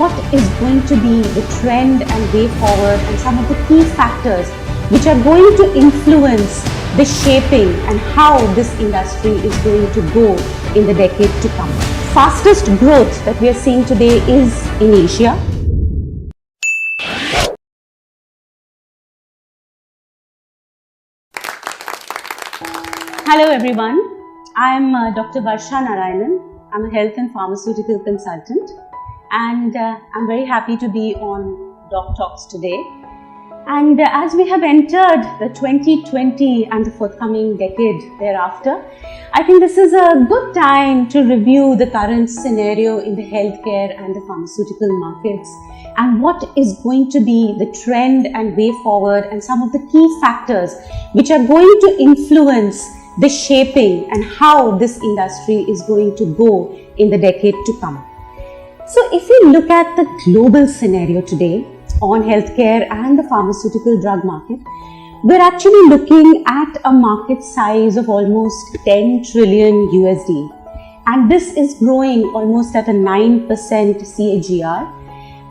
what is going to be the trend and way forward and some of the key factors which are going to influence the shaping and how this industry is going to go in the decade to come. Fastest growth that we are seeing today is in Asia. Hello everyone, I am Dr. Varsha Narayanan. I'm a Health and Pharmaceutical Consultant, and I'm very happy to be on Doctalks today. And as we have entered the 2020 and the forthcoming decade thereafter, I think this is a good time to review the current scenario in the healthcare and the pharmaceutical markets and what is going to be the trend and way forward and some of the key factors which are going to influence the shaping and how this industry is going to go in the decade to come. So if we look at the global scenario today on healthcare and the pharmaceutical drug market, we're actually looking at a market size of almost 10 trillion USD. And this is growing almost at a 9% CAGR.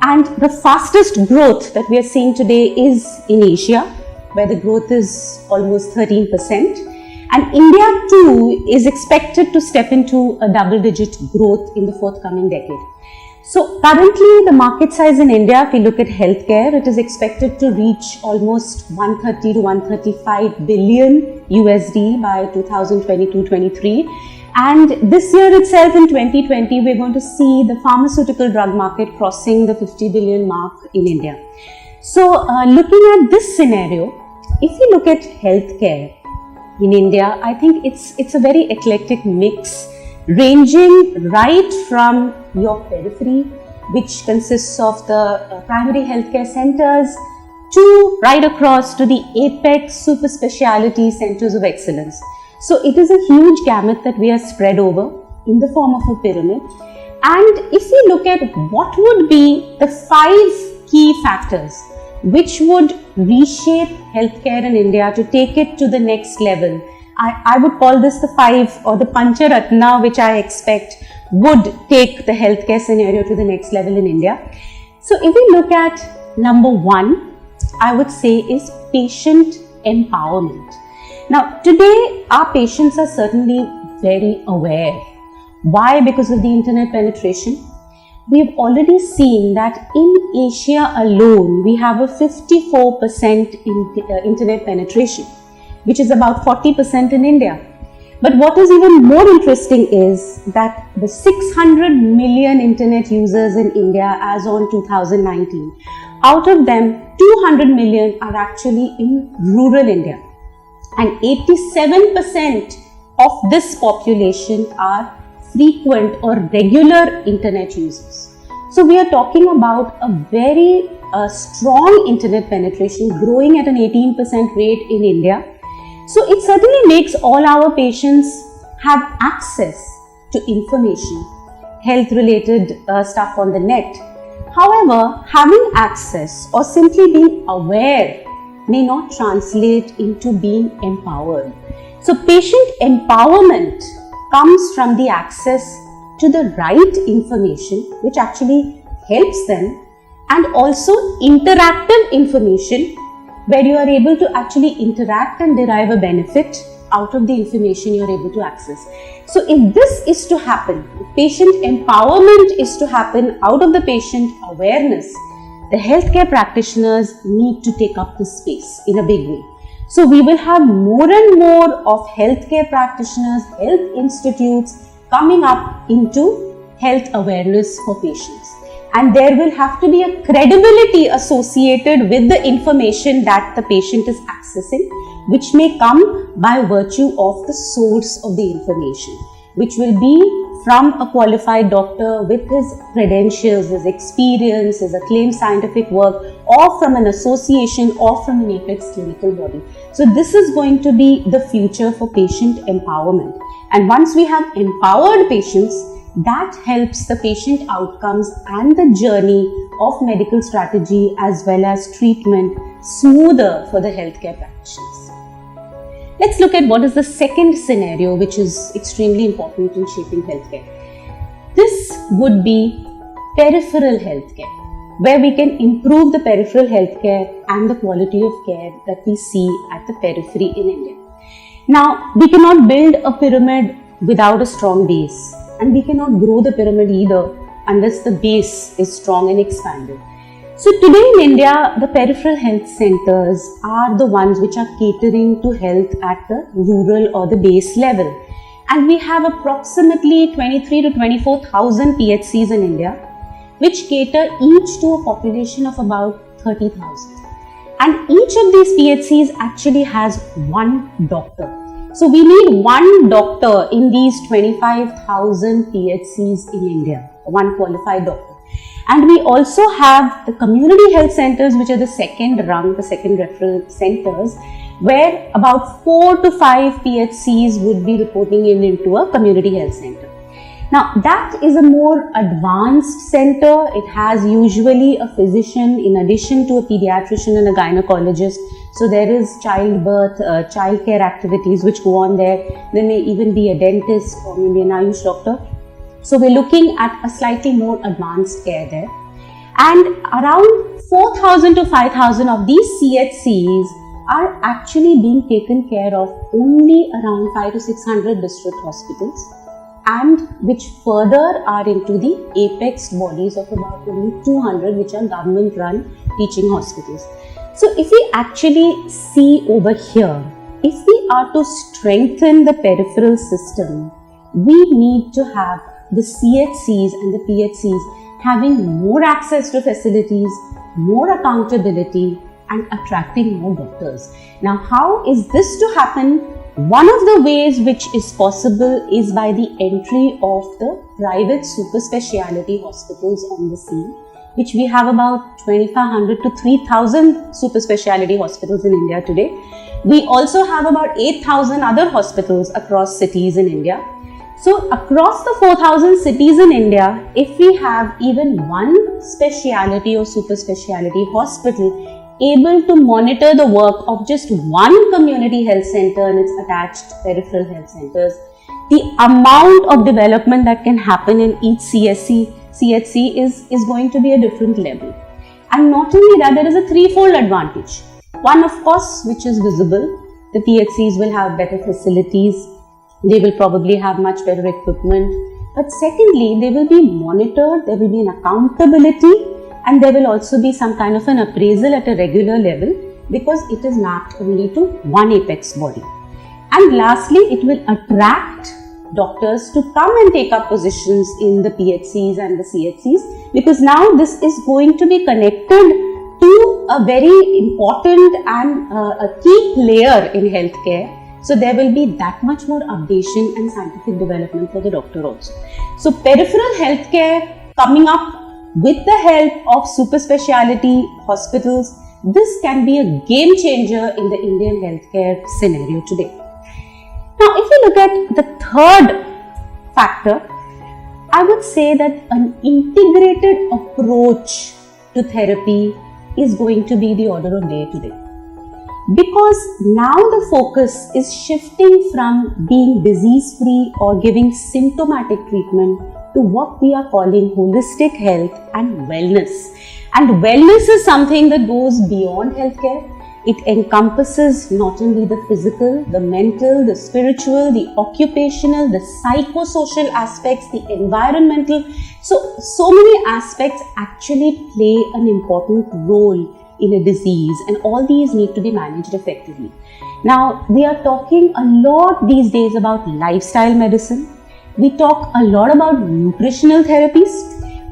And the fastest growth that we are seeing today is in Asia, where the growth is almost 13%. And India too is expected to step into a double-digit growth in the forthcoming decade. So currently the market size in India, if we look at healthcare, it is expected to reach almost 130 to 135 billion USD by 2022-23. And this year itself in 2020, we're going to see the pharmaceutical drug market crossing the 50 billion mark in India. So looking at this scenario, if you look at healthcare in India, I think it's a very eclectic mix, ranging right from your periphery, which consists of the primary healthcare centers, to right across to the apex super speciality centers of excellence. So it is a huge gamut that we are spread over in the form of a pyramid. And if we look at what would be the 5 key factors which would reshape healthcare in India to take it to the next level, I would call this the 5 or the Pancharatna, which I expect would take the healthcare scenario to the next level in India. So if we look at number 1, I would say is patient empowerment. Now today our patients are certainly very aware. Why? Because of the internet penetration. We've already seen that in Asia alone, we have a 54% internet penetration, which is about 40% in India. But what is even more interesting is that the 600 million internet users in India as on 2019, out of them 200 million are actually in rural India, and 87% of this population are frequent or regular internet users. So we are talking about a very strong internet penetration growing at an 18% rate in India. So it certainly makes all our patients have access to information, health related stuff on the net. However, having access or simply being aware may not translate into being empowered. So patient empowerment comes from the access to the right information, which actually helps them, and also interactive information where you are able to actually interact and derive a benefit out of the information you are able to access. So if this is to happen, if patient empowerment is to happen out of the patient awareness, the healthcare practitioners need to take up this space in a big way. So we will have more and more of healthcare practitioners, health institutes coming up into health awareness for patients. And there will have to be a credibility associated with the information that the patient is accessing, which may come by virtue of the source of the information, which will be from a qualified doctor with his credentials, his experience, his acclaimed scientific work, or from an association or from an apex clinical body. So this is going to be the future for patient empowerment. And once we have empowered patients, that helps the patient outcomes and the journey of medical strategy as well as treatment smoother for the healthcare practitioners. Let's look at what is the second scenario which is extremely important in shaping healthcare. This would be peripheral healthcare, where we can improve the peripheral healthcare and the quality of care that we see at the periphery in India. Now, we cannot build a pyramid without a strong base, and we cannot grow the pyramid either unless the base is strong and expanded. So today in India, the peripheral health centers are the ones which are catering to health at the rural or the base level. And we have approximately 23 to 24,000 PHCs in India, which cater each to a population of about 30,000. And each of these PHCs actually has one doctor. So we need one doctor in these 25,000 PHCs in India, one qualified doctor. And we also have the community health centers, which are the second rung, the second referral centers, where about 4 to 5 PHCs would be reporting into a community health center. Now, that is a more advanced center. It has usually a physician in addition to a pediatrician and a gynecologist. So there is childbirth, childcare activities which go on there. There may even be a dentist or maybe an Ayush doctor. So we're looking at a slightly more advanced care there. And around 4,000 to 5,000 of these CHCs are actually being taken care of only around 500 to 600 district hospitals, and which further are into the apex bodies of about only 200, which are government run teaching hospitals. So if we actually see over here, if we are to strengthen the peripheral system, we need to have the CHCs and the PHCs having more access to facilities, more accountability, and attracting more doctors. Now, how is this to happen? One of the ways which is possible is by the entry of the private super speciality hospitals on the scene, which we have about 2,500 to 3,000 super speciality hospitals in India today. We also have about 8,000 other hospitals across cities in India. So across the 4,000 cities in India, if we have even one speciality or super speciality hospital able to monitor the work of just one community health center and its attached peripheral health centers, the amount of development that can happen in each CHC is going to be a different level. And not only that, there is a threefold advantage. One, of course, which is visible. The PHCs will have better facilities. They will probably have much better equipment. But secondly, they will be monitored, there will be an accountability, and there will also be some kind of an appraisal at a regular level, because it is mapped only to one apex body. And lastly, it will attract doctors to come and take up positions in the PHCs and the CHCs, because now this is going to be connected to a very important and a key player in healthcare. So there will be that much more updation and scientific development for the doctor also. So peripheral healthcare coming up with the help of super speciality hospitals, this can be a game changer in the Indian healthcare scenario today. Now, if we look at the third factor, I would say that an integrated approach to therapy is going to be the order of day today. Because now the focus is shifting from being disease-free or giving symptomatic treatment to what we are calling holistic health and wellness. And wellness is something that goes beyond healthcare. It encompasses not only the physical, the mental, the spiritual, the occupational, the psychosocial aspects, the environmental. So many aspects actually play an important role in a disease, and all these need to be managed effectively. Now, we are talking a lot these days about lifestyle medicine. We talk a lot about nutritional therapies.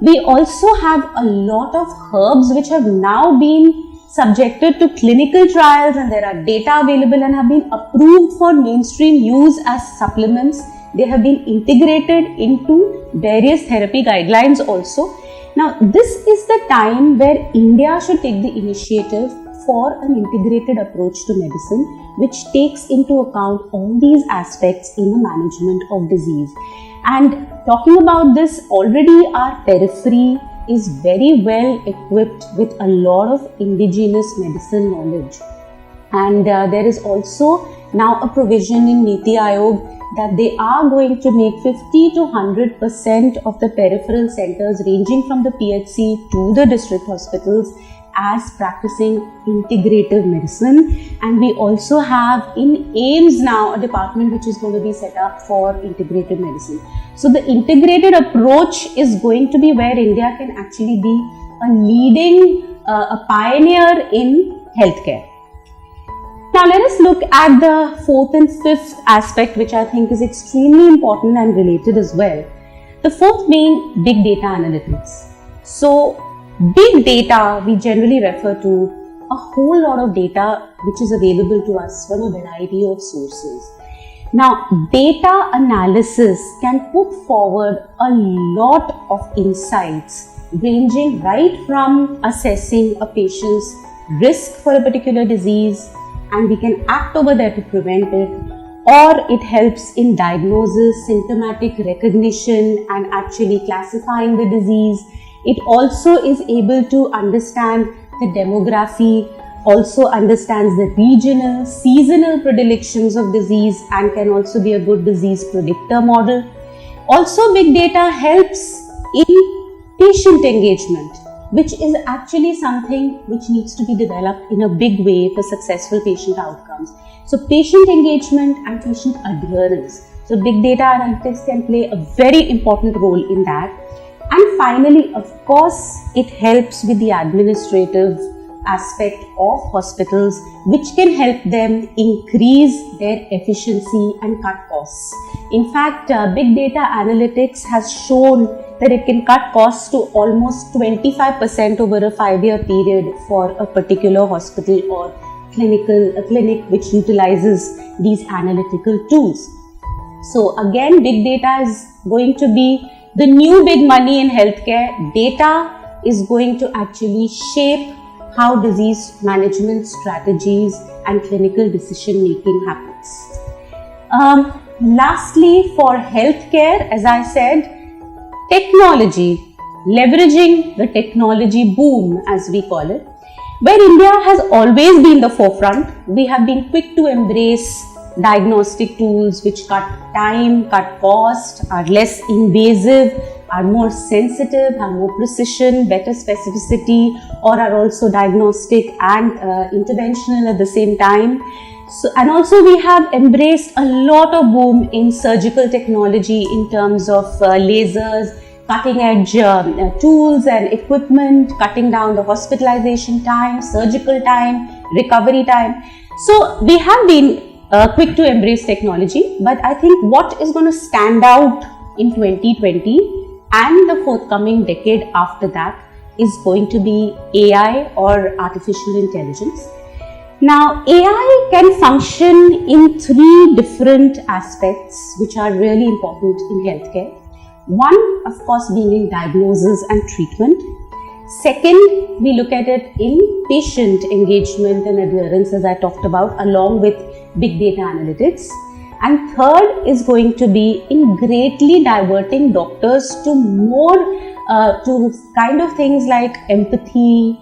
We also have a lot of herbs which have now been subjected to clinical trials, and there are data available and have been approved for mainstream use as supplements. They have been integrated into various therapy guidelines also. Now, this is the time where India should take the initiative for an integrated approach to medicine, which takes into account all these aspects in the management of disease. And talking about this, already our periphery is very well equipped with a lot of indigenous medicine knowledge. And there is also now a provision in Niti Aayog that they are going to make 50 to 100% of the peripheral centers ranging from the PHC to the district hospitals as practicing integrative medicine. And we also have in AIIMS now a department which is going to be set up for integrative medicine. So the integrated approach is going to be where India can actually be a leading, a pioneer in healthcare. Now let us look at the fourth and fifth aspect, which I think is extremely important and related as well. The fourth being big data analytics. So big data, we generally refer to a whole lot of data which is available to us from a variety of sources. Now, data analysis can put forward a lot of insights ranging right from assessing a patient's risk for a particular disease, and we can act over there to prevent it, or it helps in diagnosis, symptomatic recognition, and actually classifying the disease. It also is able to understand the demography, also understands the regional, seasonal predilections of disease, and can also be a good disease predictor model. Also, big data helps in patient engagement, which is actually something which needs to be developed in a big way for successful patient outcomes. So patient engagement and patient adherence. So big data analytics can play a very important role in that. And finally, of course, it helps with the administrative aspect of hospitals, which can help them increase their efficiency and cut costs. In fact, big data analytics has shown that it can cut costs to almost 25% over a 5-year period for a particular hospital or a clinic which utilizes these analytical tools. So again, big data is going to be the new big money in healthcare. Data is going to actually shape how disease management strategies and clinical decision making happens. Lastly, for healthcare, as I said, technology, leveraging the technology boom, as we call it, where India has always been the forefront. We have been quick to embrace diagnostic tools which cut time, cut cost, are less invasive, are more sensitive, have more precision, better specificity, or are also diagnostic and interventional at the same time. So, and also we have embraced a lot of boom in surgical technology in terms of lasers, cutting edge tools and equipment, cutting down the hospitalization time, surgical time, recovery time. So we have been quick to embrace technology, but I think what is going to stand out in 2020 and the forthcoming decade after that is going to be AI or artificial intelligence. Now, AI can function in 3 different aspects which are really important in healthcare. One, of course, being in diagnosis and treatment. Second, we look at it in patient engagement and adherence, as I talked about, along with big data analytics. And third is going to be in greatly diverting doctors to more to kind of things like empathy,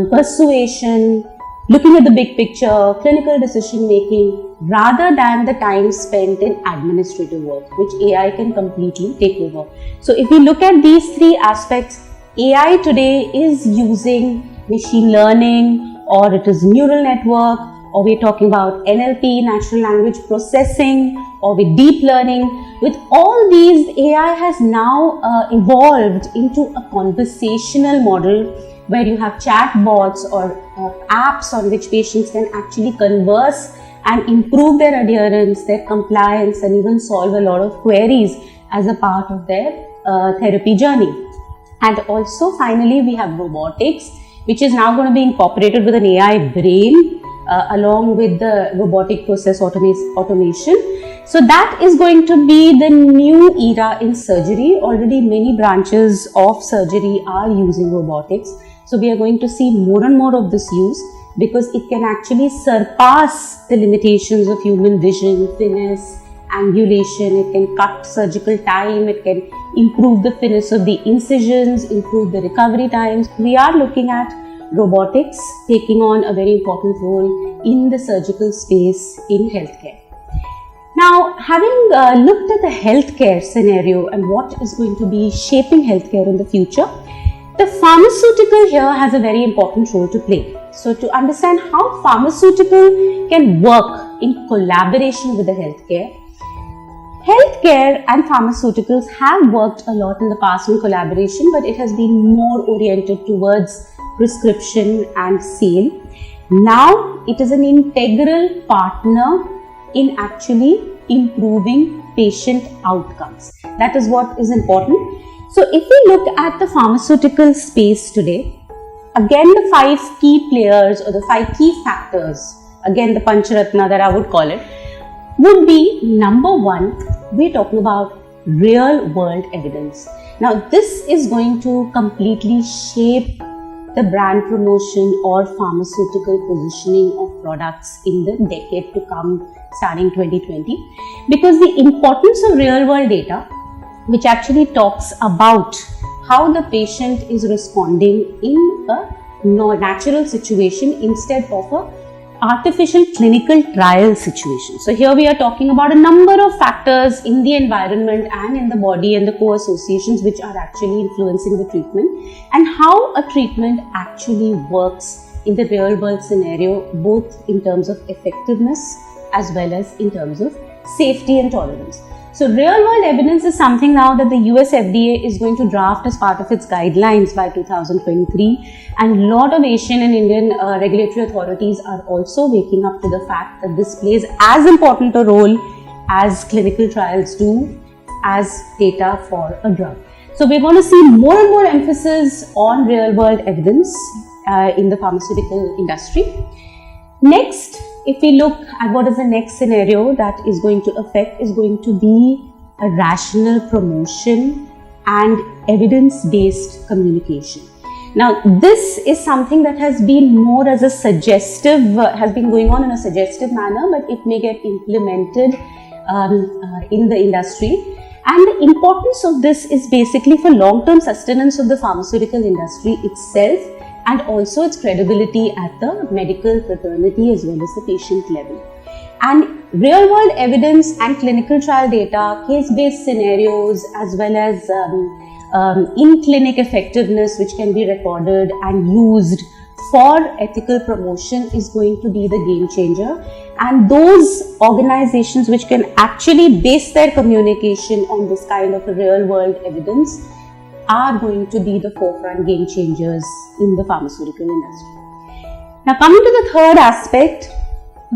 persuasion, looking at the big picture, clinical decision making, rather than the time spent in administrative work, which AI can completely take over. So if we look at these 3 aspects, AI today is using machine learning, or it is neural network, or we're talking about NLP, natural language processing, or with deep learning. With all these, AI has now evolved into a conversational model where you have chat bots or apps on which patients can actually converse and improve their adherence, their compliance, and even solve a lot of queries as a part of their therapy journey. And also finally, we have robotics, which is now going to be incorporated with an AI brain along with the robotic process automation. So that is going to be the new era in surgery. Already many branches of surgery are using robotics. So we are going to see more and more of this use, because it can actually surpass the limitations of human vision, finesse, angulation. It can cut surgical time, it can improve the finesse of the incisions, improve the recovery times. We are looking at robotics taking on a very important role in the surgical space in healthcare. Now, having looked at the healthcare scenario and what is going to be shaping healthcare in the future, the pharmaceutical here has a very important role to play. So, to understand how pharmaceutical can work in collaboration with the healthcare, healthcare and pharmaceuticals have worked a lot in the past in collaboration, but it has been more oriented towards prescription and sale. Now, it is an integral partner in actually improving patient outcomes. That is what is important. So, if we look at the pharmaceutical space today, again the 5 key players or the 5 key factors, again the Pancharatna that I would call it, would be number 1, we're talking about real world evidence. Now, this is going to completely shape the brand promotion or pharmaceutical positioning of products in the decade to come, starting 2020, because the importance of real world data, which actually talks about how the patient is responding in a natural situation instead of a artificial clinical trial situation. So here we are talking about a number of factors in the environment and in the body and the co-associations which are actually influencing the treatment, and how a treatment actually works in the real world scenario, both in terms of effectiveness as well as in terms of safety and tolerance. So real world evidence is something now that the US FDA is going to draft as part of its guidelines by 2023, and a lot of Asian and Indian regulatory authorities are also waking up to the fact that this plays as important a role as clinical trials do as data for a drug. So we're going to see more and more emphasis on real world evidence in the pharmaceutical industry. Next, if we look at what is the next scenario that is going to affect, is going to be a rational promotion and evidence-based communication. Now, this is something that has been more as a suggestive, has been going on in a suggestive manner, but it may get implemented in the industry. And the importance of this is basically for long-term sustenance of the pharmaceutical industry itself, and also its credibility at the medical fraternity as well as the patient level. And real world evidence and clinical trial data, case-based scenarios, as well as in-clinic effectiveness which can be recorded and used for ethical promotion is going to be the game changer. And those organizations which can actually base their communication on this kind of a real world evidence are going to be the forefront game changers in the pharmaceutical industry. Now, coming to the third aspect,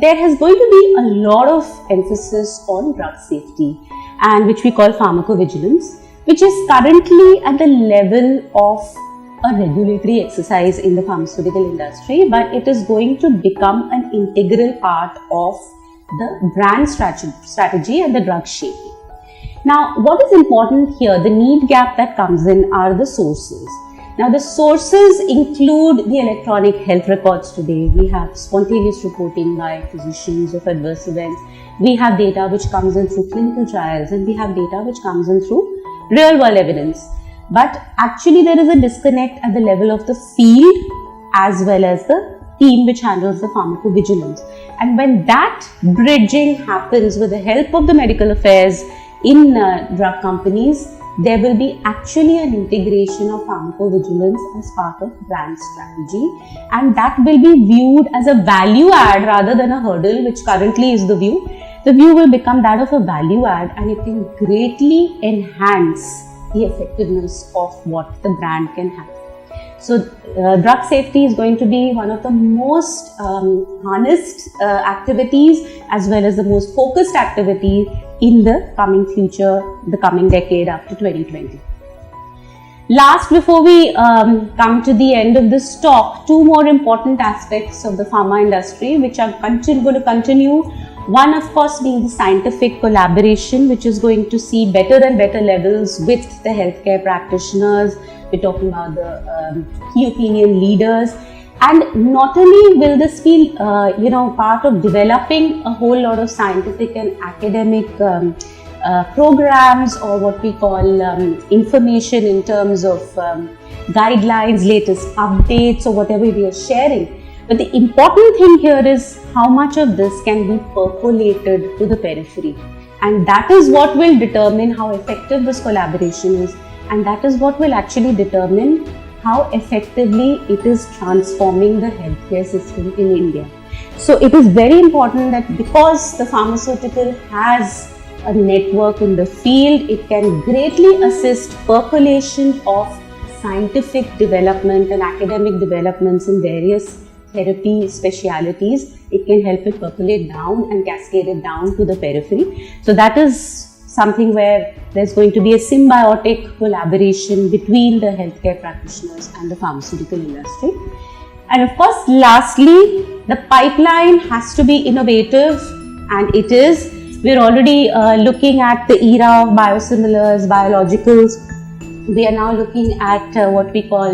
there has going to be a lot of emphasis on drug safety, and which we call pharmacovigilance, which is currently at the level of a regulatory exercise in the pharmaceutical industry, but it is going to become an integral part of the brand strategy and the drug shaping. Now, what is important here, the need gap that comes in are the sources. Now, the sources include the electronic health records today. We have spontaneous reporting by physicians of adverse events. We have data which comes in through clinical trials, and we have data which comes in through real world evidence. But actually there is a disconnect at the level of the field as well as the team which handles the pharmacovigilance. And when that bridging happens with the help of the medical affairs in drug companies, there will be actually an integration of pharmacovigilance as part of brand strategy, and that will be viewed as a value add rather than a hurdle, which currently is the view. The view will become that of a value add, and it can greatly enhance the effectiveness of what the brand can have. So, drug safety is going to be one of the most harnessed activities as well as the most focused activity in the coming future, the coming decade after 2020. Last, before we come to the end of this talk, two more important aspects of the pharma industry which are going to continue. One, of course, being the scientific collaboration, which is going to see better and better levels with the healthcare practitioners. We're talking about the key opinion leaders, and not only will this be part of developing a whole lot of scientific and academic programs, or what we call information in terms of guidelines, latest updates, or whatever we are sharing, But the important thing here is how much of this can be percolated to the periphery. And that is what will determine how effective this collaboration is. And that is what will actually determine how effectively it is transforming the healthcare system in India. So it is very important that because the pharmaceutical has a network in the field, it can greatly assist percolation of scientific development and academic developments in various therapy specialities. It can help it percolate down and cascade it down to the periphery. So that is something where there's going to be a symbiotic collaboration between the healthcare practitioners and the pharmaceutical industry. And of course, lastly, the pipeline has to be innovative, and it is. We're already looking at the era of biosimilars, biologicals. We are now looking at what we call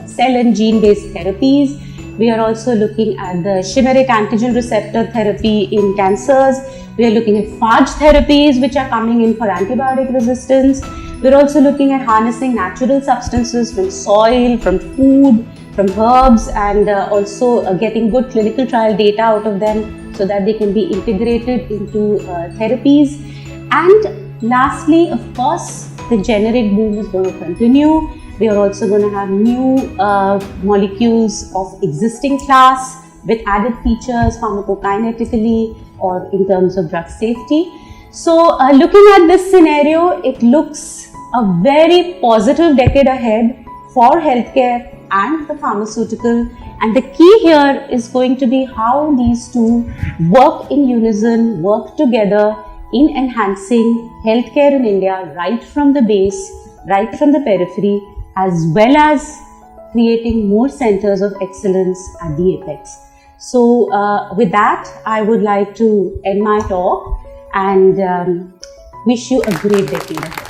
cell and gene-based therapies. We are also looking at the chimeric antigen receptor therapy in cancers. We are looking at phage therapies which are coming in for antibiotic resistance. We're also looking at harnessing natural substances from soil, from food, from herbs, and also getting good clinical trial data out of them so that they can be integrated into therapies. And lastly, of course, the generic boom is going to continue. We are also going to have new molecules of existing class with added features pharmacokinetically or in terms of drug safety. So looking at this scenario, it looks a very positive decade ahead for healthcare and the pharmaceutical, and the key here is going to be how these two work in unison, work together in enhancing healthcare in India right from the base, right from the periphery, as well as creating more centers of excellence at the apex. So with that, I would like to end my talk and wish you a great decade ahead.